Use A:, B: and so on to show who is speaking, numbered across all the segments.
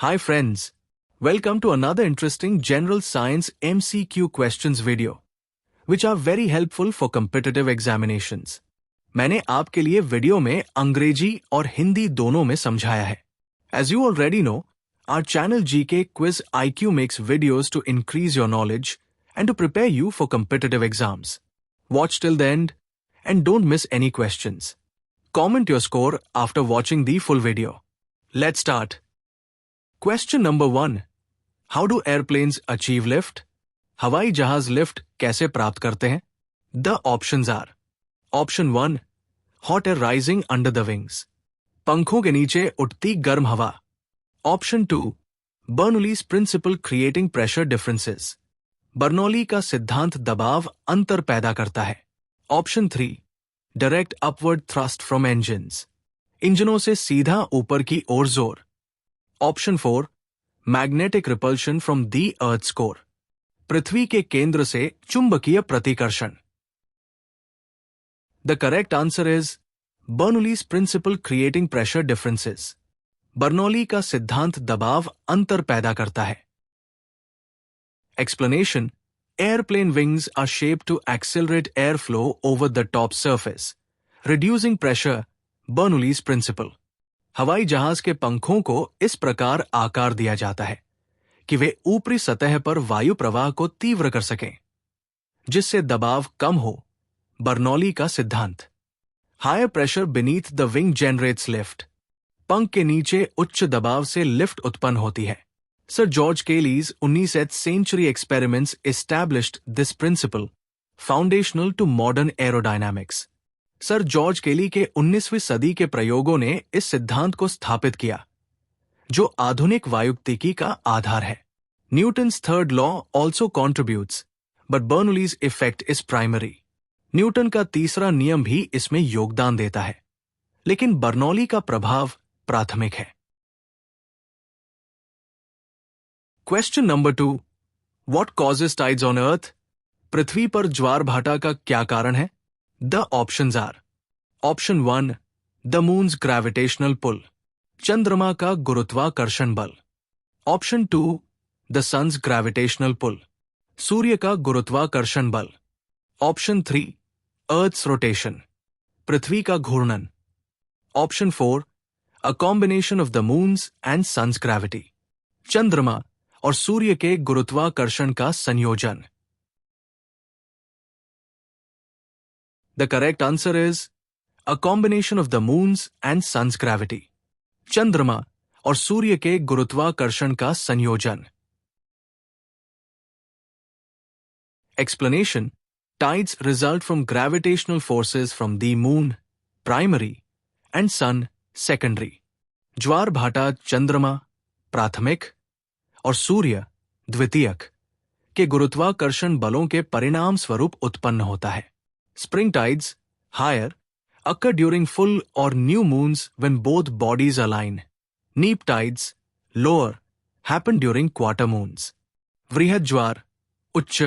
A: Hi friends, welcome to another interesting general science MCQ questions video, which are very helpful for competitive examinations. मैंने आपके लिए video में अंग्रेजी और हिंदी दोनों में समझाया है. As you already know, our channel GK Quiz IQ makes videos to increase your knowledge and to prepare you for competitive exams. Watch till the end and don't miss any questions. Comment your score after watching the full video. Let's start. Question number 1. How do airplanes achieve lift? हवाई जहाज lift कैसे प्राप्त करते हैं? The options are: Option 1. Hot air rising under the wings. पंखों के नीचे उठती गर्म हवा. Option 2. Bernoulli's principle creating pressure differences. Bernoulli का सिद्धांत दबाव अंतर पैदा करता है. Option 3. Direct upward thrust from engines. इंजनों से सीधा ऊपर की ओर जोर. Option 4. Magnetic repulsion from the Earth's core. पृथ्वी के केंद्र से चुंबकीय प्रतिकर्षण. The correct answer is Bernoulli's principle creating pressure differences. Bernoulli का सिद्धांत दबाव अंतर पैदा करता है. Explanation: Airplane wings are shaped to accelerate airflow over the top surface, reducing pressure. Bernoulli's principle. हवाई जहाज के पंखों को इस प्रकार आकार दिया जाता है कि वे ऊपरी सतह पर वायु प्रवाह को तीव्र कर सकें, जिससे दबाव कम हो. बर्नौली का सिद्धांत. Higher pressure beneath the wing generates lift. पंख के नीचे उच्च दबाव से लिफ्ट उत्पन्न होती है. Sir George केलीज 19th century experiments established this principle, foundational to modern aerodynamics. Sir George केली के 19वीं सदी के प्रयोगों ने इस सिद्धांत को स्थापित किया, जो आधुनिक वायुगतिकी का आधार है. Newton's third law also contributes, but Bernoulli's effect is primary. Newton का तीसरा नियम भी इसमें योगदान देता है, लेकिन बर्नौली का प्रभाव प्राथमिक है. Question number 2. What causes tides on earth? पृथ्वी पर ज्वार भाटा का क्या कारण है? The options are: Option 1. The moon's gravitational pull. चंद्रमा का गुरुत्वाकर्षण बल. Option 2. The sun's gravitational pull. सूर्य का गुरुत्वाकर्षण बल. Option 3. Earth's rotation. पृथ्वी का घूर्णन. Option 4. A combination of the moon's and sun's gravity. चंद्रमा और सूर्य के गुरुत्वाकर्षण का संयोजन. The correct answer is a combination of the moon's and sun's gravity. चंद्रमा और सूर्य के गुरुत्वाकर्षण का संयोजन. Explanation: Tides result from gravitational forces from the moon, primary, and sun, secondary. ज्वार भाटा चंद्रमा, प्राथमिक, और सूर्य, द्वितीयक, के गुरुत्वाकर्षण बलों के परिणाम स्वरूप उत्पन्न होता है. Spring tides, higher, occur during full or new moons when both bodies align. Neap tides, lower, happen during quarter moons. वृहद ज्वार, उच्च,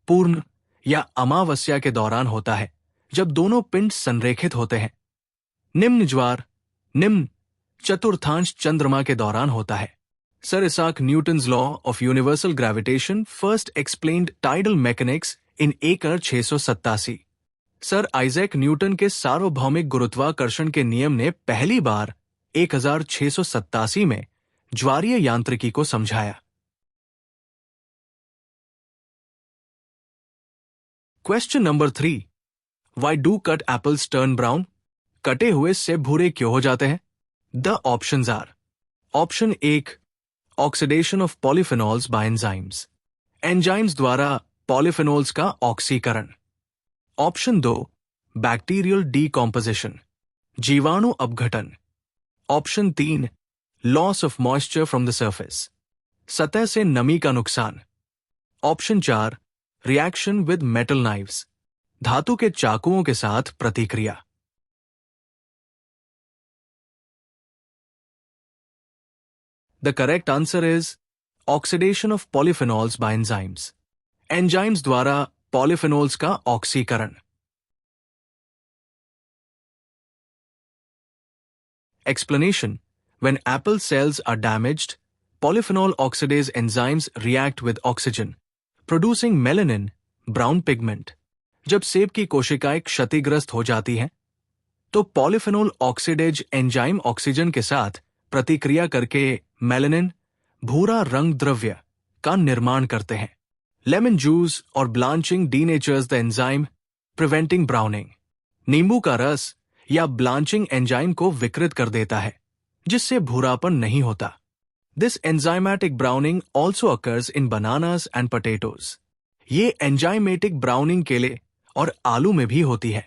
A: पूर्ण या अमावस्या के दौरान होता है, जब दोनों पिंड संरेखित होते हैं. निम्न ज्वार, निम्न, चतुर्थांश चंद्रमा के दौरान होता है. Sir Isaac Newton's law of universal gravitation first explained tidal mechanics in एकड़ 687. सर आइजैक न्यूटन के सार्वभौमिक गुरुत्वाकर्षण के नियम ने पहली बार 1687 में ज्वारीय यांत्रिकी को समझाया. Question number 3. Why do cut apples turn brown? कटे हुए सेब भूरे क्यों हो जाते हैं? The options are: Option 1. Oxidation of polyphenols by enzymes. Enzymes द्वारा पॉलीफेनोल्स का ऑक्सीकरण. ऑप्शन 2. बैक्टीरियल डीकॉम्पोजिशन, जीवाणु अपघटन. Option 3. Loss of moisture from the surface, सतह से नमी का नुकसान. Option 4. Reaction with metal knives, धातु के चाकुओं के साथ प्रतिक्रिया. The correct answer is oxidation of polyphenols by enzymes. Enzymes द्वारा पॉलीफेनोल्स का ऑक्सीकरण. Explanation: When apple cells are damaged, polyphenol oxidase enzymes react with oxygen, producing melanin, brown pigment. जब सेब की कोशिकाएं क्षतिग्रस्त हो जाती हैं, तो पॉलीफेनोल ऑक्सीडेज एंजाइम ऑक्सीजन के साथ प्रतिक्रिया करके मेलानिन, भूरा रंग द्रव्य का निर्माण करते हैं. लेमन जूस और blanching denatures the enzyme, preventing browning. नींबू का रस या ब्लांचिंग एंजाइम को विकृत कर देता है, जिससे भूरापन नहीं होता. This enzymatic browning also occurs in bananas and potatoes. ये एंजाइमेटिक ब्राउनिंग केले और आलू में भी होती है.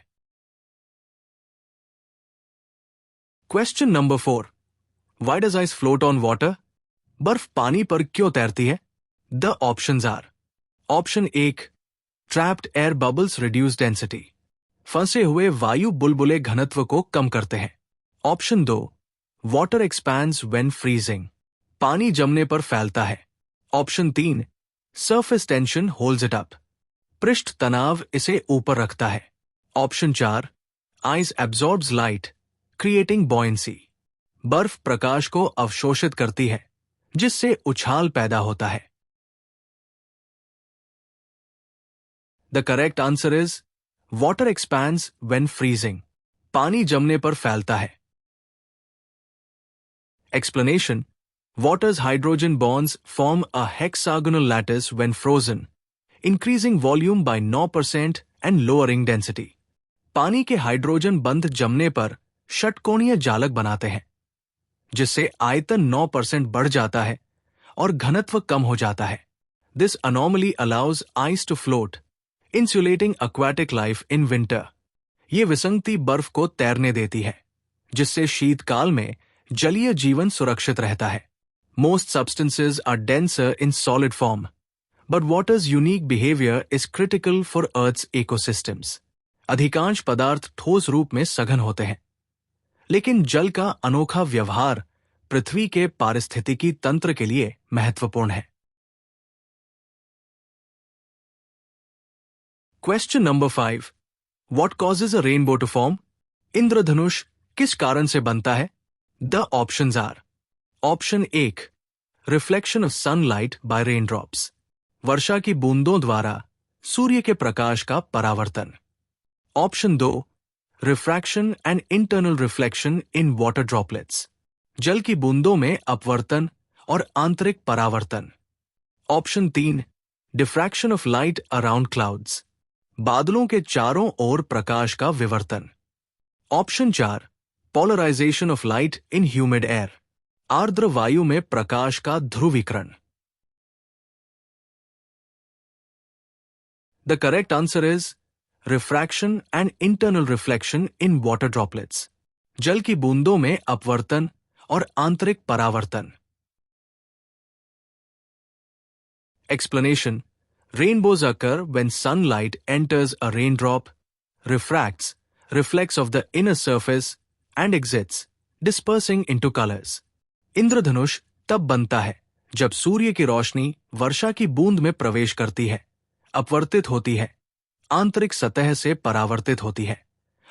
A: Question number 4. Why does ice float on water? बर्फ पानी पर क्यों तैरती है? The options are: option 1, trapped air bubbles reduce density. फंसे हुए वायु बुलबुले घनत्व को कम करते हैं. Option 2, water expands when freezing. पानी जमने पर फैलता है. Option 3, surface tension holds it up. पृष्ठ तनाव इसे ऊपर रखता है. Option 4, ice absorbs light, creating buoyancy. बर्फ प्रकाश को अवशोषित करती है, जिससे उछाल पैदा होता है. The correct answer is water expands when freezing. पानी जमने पर फैलता है. Explanation: Water's hydrogen bonds form a hexagonal lattice when frozen, increasing volume by 9% and lowering density. पानी के हाइड्रोजन बंध जमने पर षटकोणीय जालक बनाते हैं, जिससे आयतन 9% बढ़ जाता है और घनत्व कम हो जाता है. This anomaly allows ice to float, insulating aquatic life in winter. ये विसंगति बर्फ को तैरने देती है, जिससे शीतकाल में जलीय जीवन सुरक्षित रहता है. Most substances are denser in solid form, but water's unique behavior is critical for Earth's ecosystems. अधिकांश पदार्थ ठोस रूप में सघन होते हैं, लेकिन जल का अनोखा व्यवहार पृथ्वी के पारिस्थितिकी तंत्र के लिए महत्वपूर्ण है. Question number 5. What causes a rainbow to form? इंद्रधनुष किस कारण से बनता है? The options are: option 1, reflection of sunlight by raindrops. वर्षा की बूंदों द्वारा सूर्य के प्रकाश का परावर्तन. Option 2, refraction and internal reflection in water droplets. जल की बूंदों में अपवर्तन और आंतरिक परावर्तन. Option 3, diffraction of light around clouds. बादलों के चारों ओर प्रकाश का विवर्तन. Option 4, polarization of light in humid air. आर्द्र वायु में प्रकाश का ध्रुवीकरण. The correct answer is refraction and internal reflection in water droplets. जल की बूंदों में अपवर्तन और आंतरिक परावर्तन. Explanation: rainbows occur when sunlight enters a raindrop, refracts, reflects off the inner surface and exits, dispersing into colors. इंद्रधनुष तब बनता है जब सूर्य की रोशनी वर्षा की बूंद में प्रवेश करती है, अपवर्तित होती है, आंतरिक सतह से परावर्तित होती है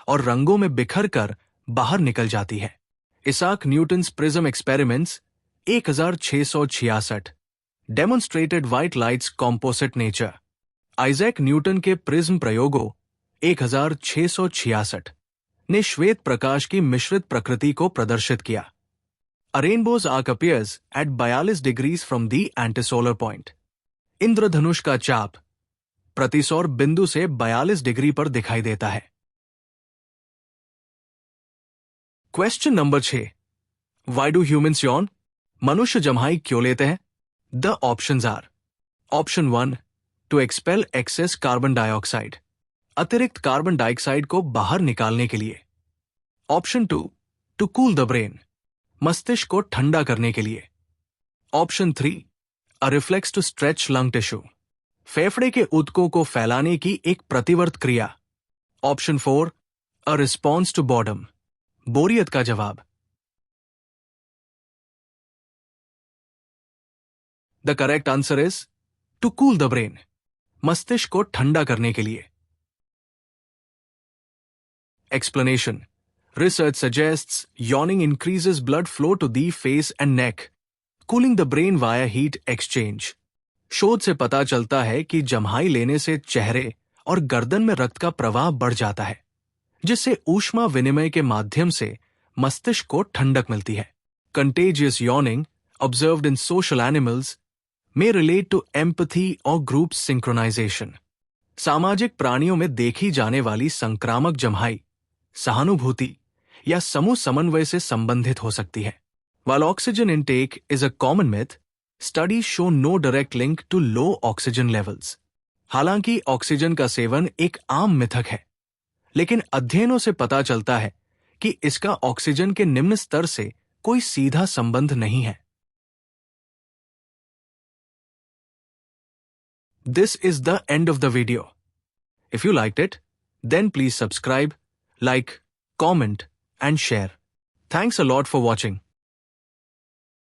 A: और रंगों में बिखर कर बाहर निकल जाती है. Isaac Newton's prism experiments 1666 demonstrated white light's composite nature. Isaac Newton के प्रिज्म प्रयोगों 1666 ने श्वेत प्रकाश की मिश्रित प्रकृति को प्रदर्शित किया. A rainbow's arc appears at 42 degrees from the antisolar point. इंद्रधनुष का चाप प्रतिसौर बिंदु से 42 डिग्री पर दिखाई देता है. Question number 6. Why do humans yawn? मनुष्य जम्हाई क्यों लेते हैं? The options are: option 1, to expel excess carbon dioxide. अतिरिक्त कार्बन डाइऑक्साइड को बाहर निकालने के लिए. Option 2, to cool the brain. मस्तिष्क को ठंडा करने के लिए. Option 3, a reflex to stretch lung tissue. फेफड़े के ऊतकों को फैलाने की एक प्रतिवर्त क्रिया. Option 4, a response to boredom. बोरियत का जवाब. The correct answer is to cool the brain. मस्तिष्क को ठंडा करने के लिए. Explanation: Research suggests yawning increases blood flow to the face and neck, cooling the brain via heat exchange. शोध से पता चलता है कि जम्हाई लेने से चेहरे और गर्दन में रक्त का प्रवाह बढ़ जाता है, जिससे ऊष्मा विनिमय के माध्यम से मस्तिष्क को ठंडक मिलती है। Contagious yawning observed in social animals may relate to empathy or group synchronization। सामाजिक प्राणियों में देखी जाने वाली संक्रामक जम्हाई सहानुभूति या समूह समन्वय से संबंधित हो सकती है। While oxygen intake is a common myth, studies show no direct link to low oxygen levels। हालांकि ऑक्सीजन का सेवन एक आम मिथक है, लेकिन अध्ययनों से पता चलता है कि इसका ऑक्सीजन के निम्न स्तर से कोई सीधा संबंध नहीं है। This is the end of the video. If you liked it, then please subscribe, like, comment, and share. Thanks a lot for watching.